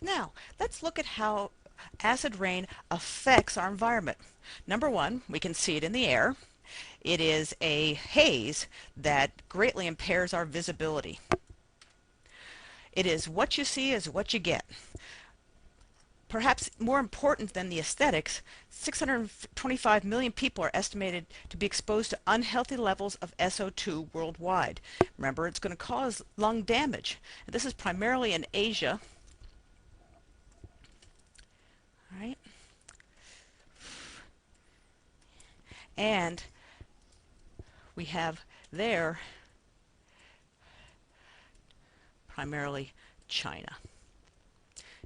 Now, let's look at how acid rain affects our environment. Number one, we can see it in the air. It is a haze that greatly impairs our visibility. It is what you see is what you get. Perhaps more important than the aesthetics, 625 million people are estimated to be exposed to unhealthy levels of SO2 worldwide. Remember, it's going to cause lung damage. This is primarily in Asia. All right. And we have there primarily China.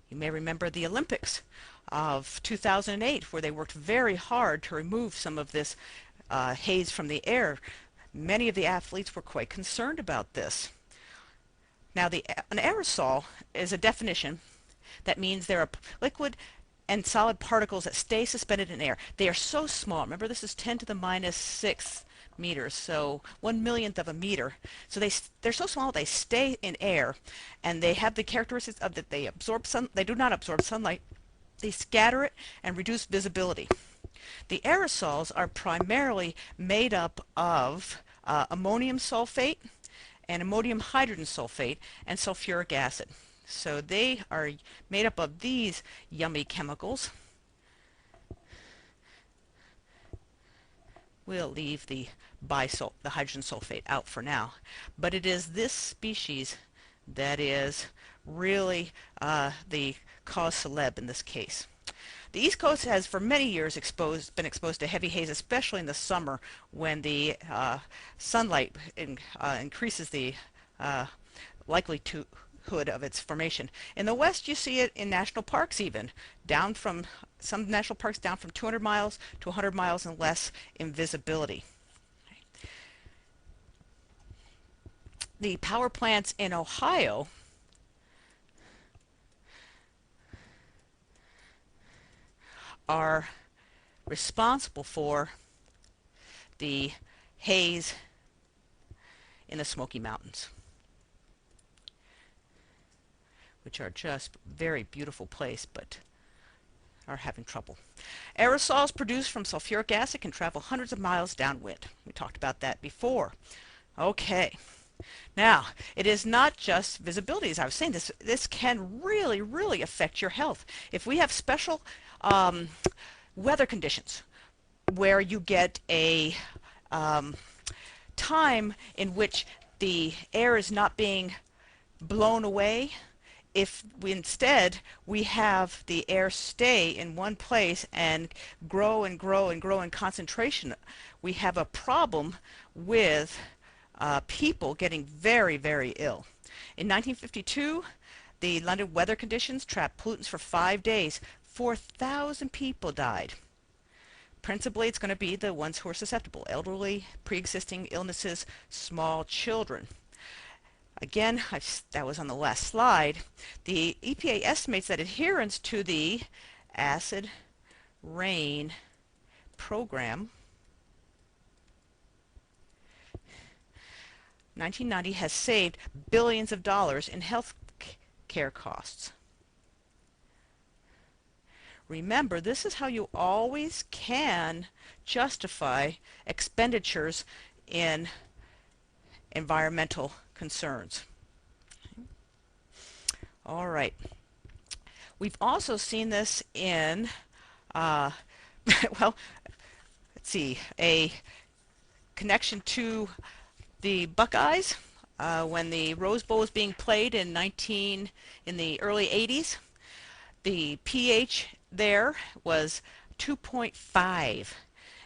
You may remember the Olympics of 2008, where they worked very hard to remove some of this haze from the air. Many of the athletes were quite concerned about this. Now, an aerosol is a definition that means there are liquid and solid particles that stay suspended in air. They are so small. Remember, this is 10 to the minus 6 meters, so 1/1,000,000th of a meter. So they're so small they stay in air, and they have the characteristics of that they do not absorb sunlight. They scatter it and reduce visibility. The aerosols are primarily made up of ammonium sulfate and ammonium hydrogen sulfate and sulfuric acid. So they are made up of these yummy chemicals. We'll leave the hydrogen sulfate out for now, but it is this species that is really the cause célèbre in this case. The East Coast has for many years been exposed to heavy haze, especially in the summer when the sunlight increases the likelihood of its formation. In the West, you see it in national parks even, down from some national parks down from 200 miles to 100 miles and less in visibility. The power plants in Ohio are responsible for the haze in the Smoky Mountains, which are just very beautiful place, but are having trouble. Aerosols produced from sulfuric acid can travel hundreds of miles downwind. We talked about that before. Okay. Now, it is not just visibility. As I was saying, this can really, really affect your health. If we have special weather conditions where you get a time in which the air is not being blown away, if we have the air stay in one place and grow and grow and grow in concentration, we have a problem with people getting very, very ill. In 1952, the London weather conditions trapped pollutants for 5 days. 4,000 people died. Principally, it's going to be the ones who are susceptible: elderly, pre-existing illnesses, small children. Again, that was on the last slide. The EPA estimates that adherence to the acid rain program 1990 has saved billions of dollars in health care costs. Remember, this is how you always can justify expenditures in environmental concerns. All right. We've also seen this in, well, let's see, a connection to the Buckeyes when the Rose Bowl was being played in the early 80s. The pH there was 2.5,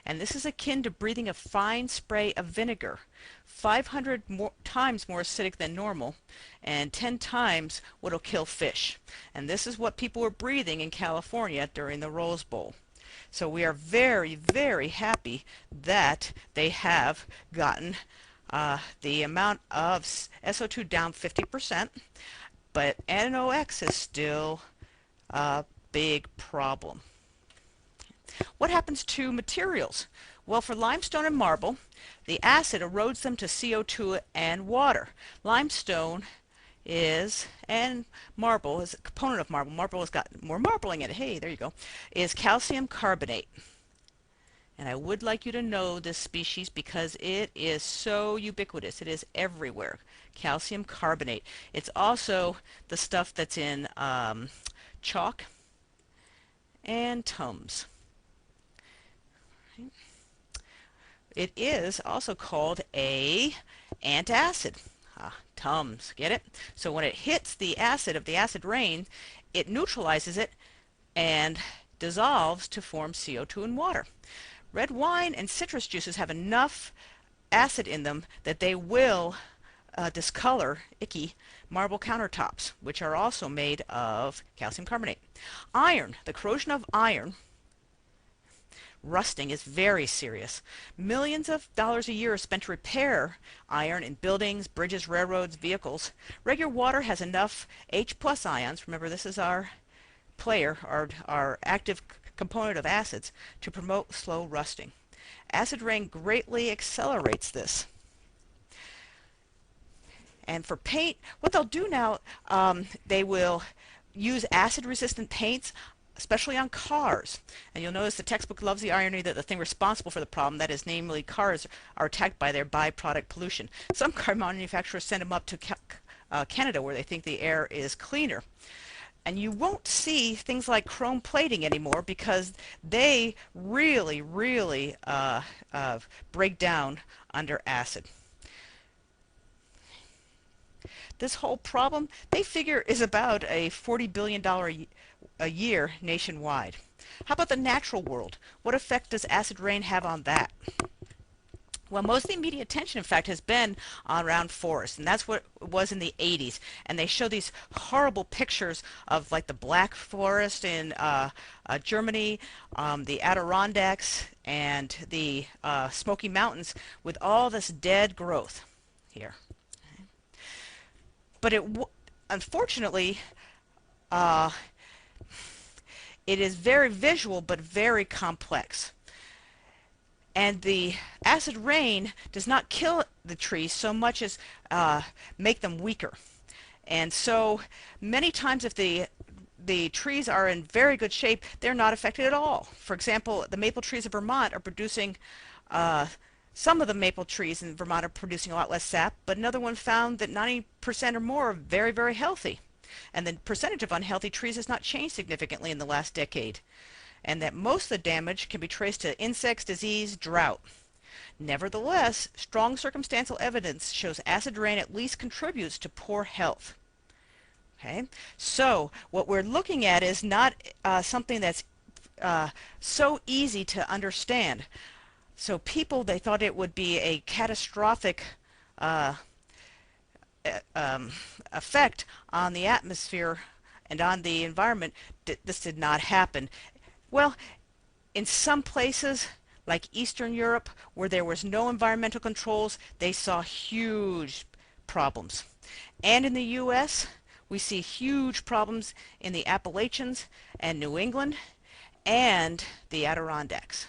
and this is akin to breathing a fine spray of vinegar, 500 times more acidic than normal, and 10 times what will kill fish. And this is what people were breathing in California during the Rose Bowl. So we are very, very happy that they have gotten the amount of SO2 down 50%, but NOx is still a big problem. What happens to materials? Well, for limestone and marble, the acid erodes them to CO2 and water. Limestone is, and marble is a component of marble. Marble has got more marbling in it. Hey, there you go. Is calcium carbonate. And I would like you to know this species because it is so ubiquitous. It is everywhere. Calcium carbonate. It's also the stuff that's in chalk and Tums. It is also called a antacid. Tums, get it? So when it hits the acid of the acid rain, it neutralizes it and dissolves to form CO2 and water. Red wine and citrus juices have enough acid in them that they will discolor icky marble countertops, which are also made of calcium carbonate. Iron, the corrosion of iron, rusting, is very serious. Millions of dollars a year are spent to repair iron in buildings, bridges, railroads, vehicles. Regular water has enough H plus ions, remember this is our player, our active component of acids, to promote slow rusting. Acid rain greatly accelerates this. And for paint, what they'll do now, they will use acid-resistant paints, especially on cars. And you'll notice the textbook loves the irony that the thing responsible for the problem, that is namely cars, are attacked by their byproduct pollution. Some car manufacturers send them up to Canada where they think the air is cleaner. And you won't see things like chrome plating anymore because they really, really break down under acid. This whole problem, they figure, is about a $40 billion a year nationwide. How about the natural world? What effect does acid rain have on that? Well, most of the media attention, in fact, has been around forests, and that's what it was in the 80s. And they show these horrible pictures of, like, the Black Forest in Germany, the Adirondacks, and the Smoky Mountains with all this dead growth here. But unfortunately, it is very visual but very complex. And the acid rain does not kill the trees so much as make them weaker. And so many times if the trees are in very good shape, they're not affected at all. For example, the maple trees of Vermont are producing some of the maple trees in Vermont are producing a lot less sap, but another one found that 90% or more are very, very healthy. And the percentage of unhealthy trees has not changed significantly in the last decade. And that most of the damage can be traced to insects, disease, drought. Nevertheless, strong circumstantial evidence shows acid rain at least contributes to poor health. Okay, so what we're looking at is not something that's so easy to understand. So people, they thought it would be a catastrophic effect on the atmosphere and on the environment. This did not happen. Well, in some places, like Eastern Europe, where there was no environmental controls, they saw huge problems. And in the U.S., we see huge problems in the Appalachians and New England and the Adirondacks.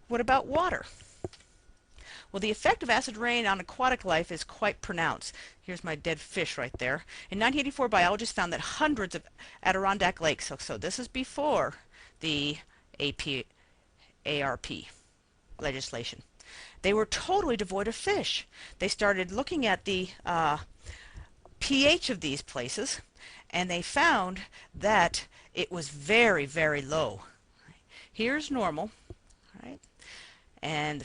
What about water? Well, the effect of acid rain on aquatic life is quite pronounced. Here's my dead fish right there. In 1984, biologists found that hundreds of Adirondack lakes, so this is before the ARP legislation, they were totally devoid of fish. They started looking at the pH of these places, and they found that it was very, very low. Here's normal, right? And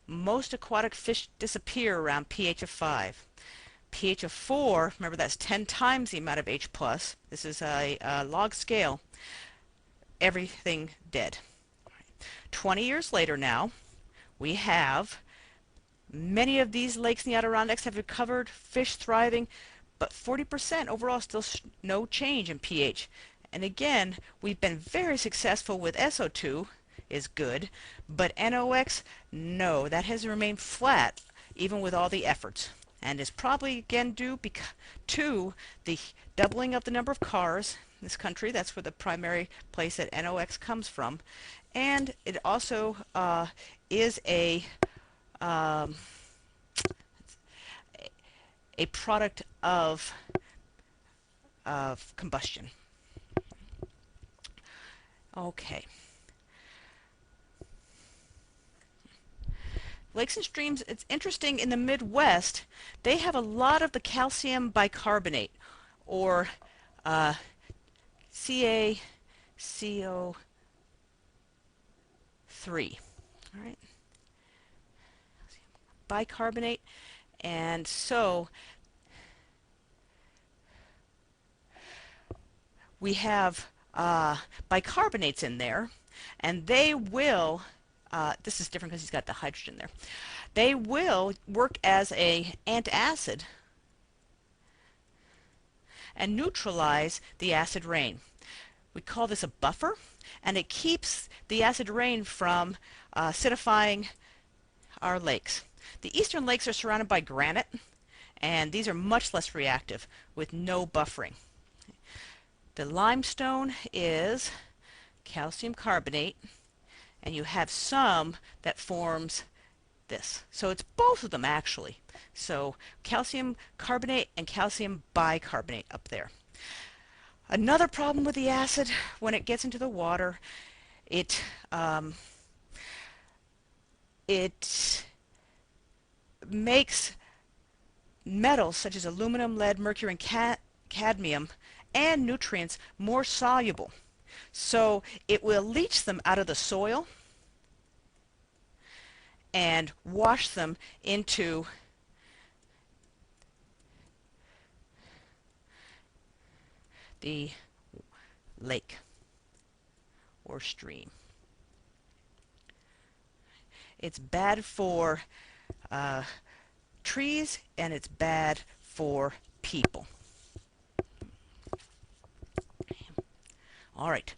most aquatic fish disappear around pH of 5. pH of 4, remember that's 10 times the amount of H+. This is a log scale. Everything dead. 20 years later now, we have many of these lakes in the Adirondacks have recovered, fish thriving, but 40% overall still no change in pH. And again, we've been very successful with SO2 is good, but NOx, no, that has remained flat even with all the efforts. and is probably again due to the doubling of the number of cars in this country. That's where the primary place that NOx comes from. And it also is um, a product of combustion. Okay. Lakes and streams, it's interesting, in the Midwest, they have a lot of the calcium bicarbonate, or CaCO3. All right, bicarbonate, and so we have bicarbonates in there, and they will, this is different because he's got the hydrogen there, they will work as a antacid and neutralize the acid rain. We call this a buffer, and it keeps the acid rain from acidifying our lakes. The eastern lakes are surrounded by granite, and these are much less reactive with no buffering. The limestone is calcium carbonate, and you have some that forms this. So it's both of them actually. So calcium carbonate and calcium bicarbonate up there. Another problem with the acid, when it gets into the water, it makes metals such as aluminum, lead, mercury, and cadmium and nutrients more soluble. So it will leach them out of the soil and wash them into the lake or stream. It's bad for trees, and it's bad for people. All right.